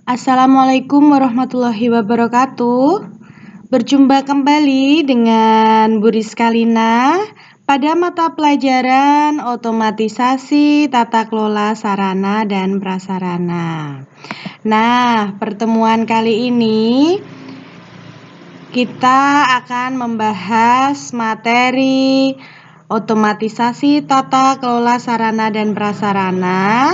Assalamualaikum warahmatullahi wabarakatuh. Berjumpa kembali dengan Bu Rizka Lina pada mata pelajaran otomatisasi tata kelola sarana dan prasarana. Nah, pertemuan kali ini kita akan membahas materi otomatisasi tata kelola sarana dan prasarana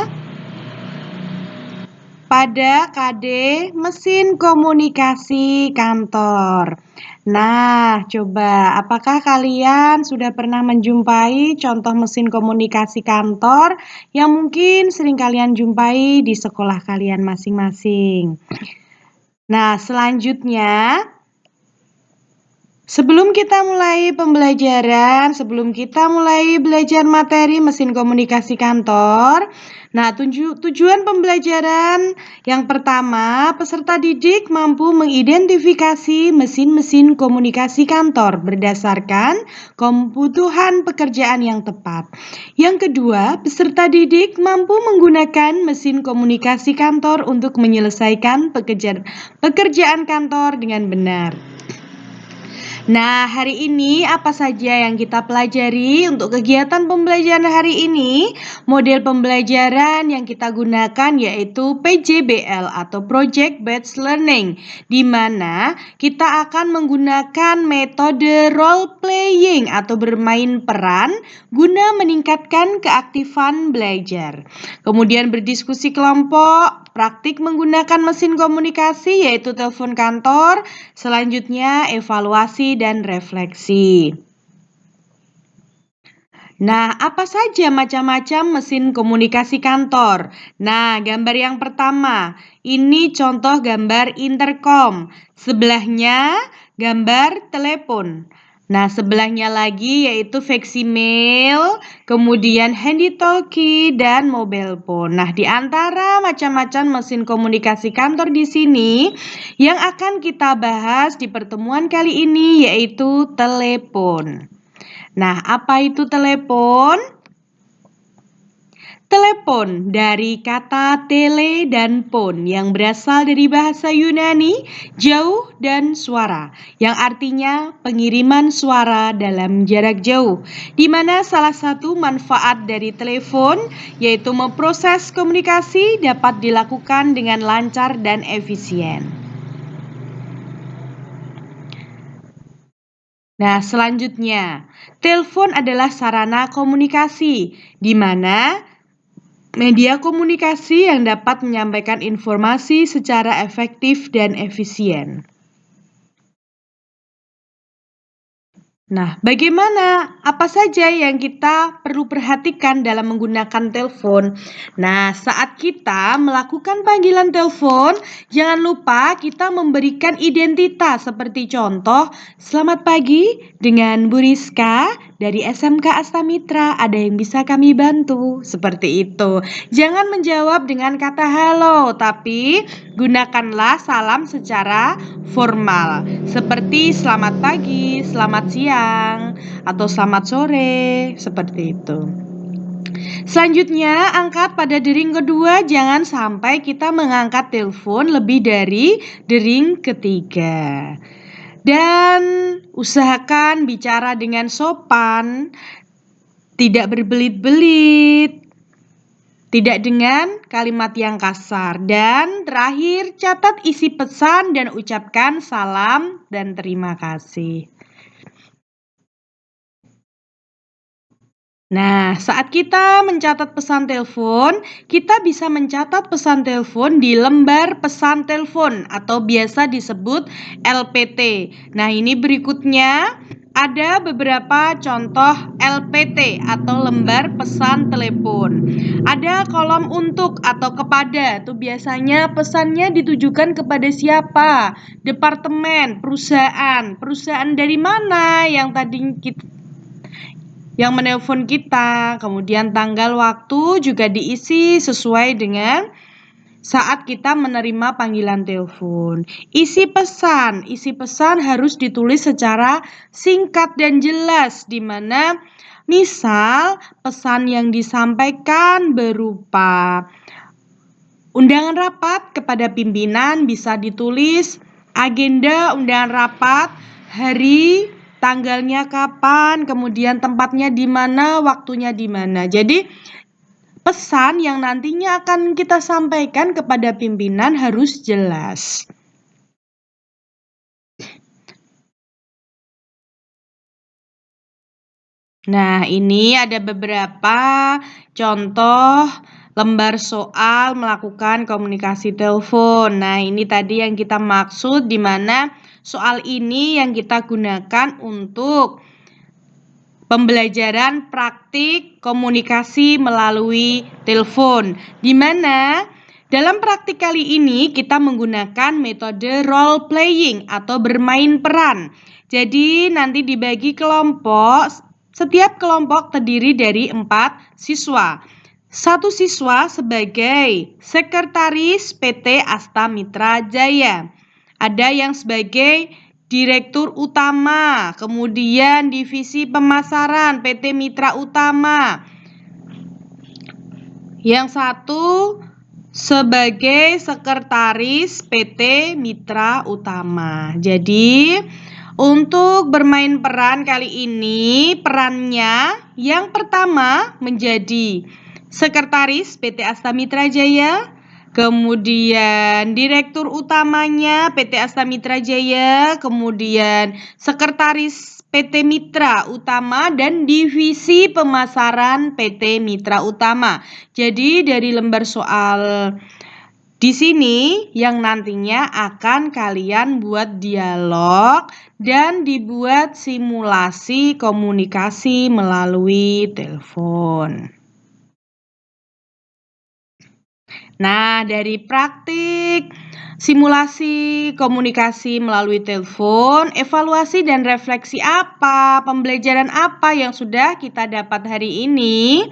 pada KD mesin komunikasi kantor. Nah, coba apakah kalian sudah pernah menjumpai contoh mesin komunikasi kantor yang mungkin sering kalian jumpai di sekolah kalian masing-masing? Nah, selanjutnya sebelum kita mulai pembelajaran, sebelum kita mulai belajar materi mesin komunikasi kantor, nah tujuan pembelajaran yang pertama, peserta didik mampu mengidentifikasi mesin-mesin komunikasi kantor berdasarkan kebutuhan pekerjaan yang tepat. Yang kedua, peserta didik mampu menggunakan mesin komunikasi kantor untuk menyelesaikan pekerjaan kantor dengan benar. Nah, hari ini apa saja yang kita pelajari untuk kegiatan pembelajaran hari ini? Model pembelajaran yang kita gunakan yaitu PJBL atau Project Based Learning, di mana kita akan menggunakan metode role playing atau bermain peran guna meningkatkan keaktifan belajar. Kemudian berdiskusi kelompok, praktik menggunakan mesin komunikasi yaitu telepon kantor, selanjutnya evaluasi dan refleksi. Nah, apa saja macam-macam mesin komunikasi kantor? Nah, gambar yang pertama, ini contoh gambar intercom. Sebelahnya gambar telepon. Nah, sebelahnya lagi yaitu facsimiles, kemudian handy talkie, dan mobile phone. Nah, di antara macam-macam mesin komunikasi kantor di sini, yang akan kita bahas di pertemuan kali ini yaitu telepon. Nah, apa itu telepon? Telepon dari kata tele dan pon yang berasal dari bahasa Yunani, jauh dan suara, yang artinya pengiriman suara dalam jarak jauh, di mana salah satu manfaat dari telepon yaitu memproses komunikasi dapat dilakukan dengan lancar dan efisien. Nah, selanjutnya, telepon adalah sarana komunikasi, di mana media komunikasi yang dapat menyampaikan informasi secara efektif dan efisien. Nah, bagaimana? Apa saja yang kita perlu perhatikan dalam menggunakan telepon? Nah, saat kita melakukan panggilan telepon, jangan lupa kita memberikan identitas seperti contoh, "Selamat pagi, dengan Bu Rizka dari SMK Astamitra, ada yang bisa kami bantu?" Seperti itu. Jangan menjawab dengan kata halo, tapi gunakanlah salam secara formal, seperti selamat pagi, selamat siang, atau selamat sore, seperti itu. Selanjutnya, angkat pada dering kedua, jangan sampai kita mengangkat telepon lebih dari dering ketiga. Dan usahakan bicara dengan sopan, tidak berbelit-belit, tidak dengan kalimat yang kasar. Dan terakhir, catat isi pesan dan ucapkan salam dan terima kasih. Nah, saat kita mencatat pesan telepon, kita bisa mencatat pesan telepon di lembar pesan telepon atau biasa disebut LPT. Nah, ini berikutnya ada beberapa contoh LPT atau lembar pesan telepon. Ada kolom untuk atau kepada, itu biasanya pesannya ditujukan kepada siapa? Departemen, perusahaan dari mana yang tadi yang menelpon kita, kemudian tanggal waktu juga diisi sesuai dengan saat kita menerima panggilan telepon. Isi pesan harus ditulis secara singkat dan jelas, di mana misal pesan yang disampaikan berupa Undangan rapat kepada pimpinan bisa ditulis agenda undangan rapat, hari, tanggalnya kapan, kemudian tempatnya di mana, waktunya di mana. Jadi pesan yang nantinya akan kita sampaikan kepada pimpinan harus jelas. Nah, ini ada beberapa contoh lembar soal melakukan komunikasi telepon. Nah, ini tadi yang kita maksud, di mana soal ini yang kita gunakan untuk pembelajaran praktik komunikasi melalui telepon, di mana dalam praktik kali ini kita menggunakan metode role playing atau bermain peran. Jadi nanti dibagi kelompok, setiap kelompok terdiri dari 4 siswa. Satu siswa sebagai sekretaris PT Asta Mitra Jaya. Ada yang sebagai direktur utama, kemudian divisi pemasaran PT Mitra Utama. Yang satu sebagai sekretaris PT Mitra Utama. Jadi, untuk bermain peran kali ini, perannya yang pertama menjadi sekretaris PT Asta Mitra Jaya, kemudian direktur utamanya PT Asta Mitra Jaya, kemudian sekretaris PT Mitra Utama, dan divisi pemasaran PT Mitra Utama. Jadi dari lembar soal di sini yang nantinya akan kalian buat dialog dan dibuat simulasi komunikasi melalui telepon. Nah, dari praktik simulasi komunikasi melalui telepon, evaluasi dan refleksi apa, pembelajaran apa yang sudah kita dapat hari ini?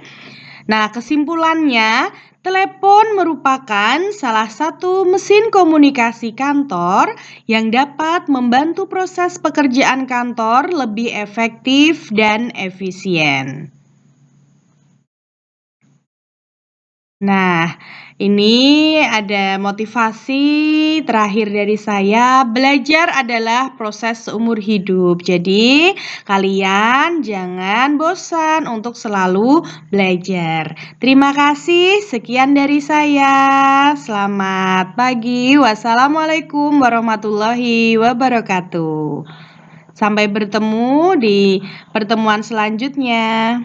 Nah, kesimpulannya, telepon merupakan salah satu mesin komunikasi kantor yang dapat membantu proses pekerjaan kantor lebih efektif dan efisien. Nah, ini ada motivasi terakhir dari saya. Belajar adalah proses seumur hidup. Jadi, kalian jangan bosan untuk selalu belajar. Terima kasih. Sekian dari saya. Selamat pagi. Wassalamualaikum warahmatullahi wabarakatuh. Sampai bertemu di pertemuan selanjutnya.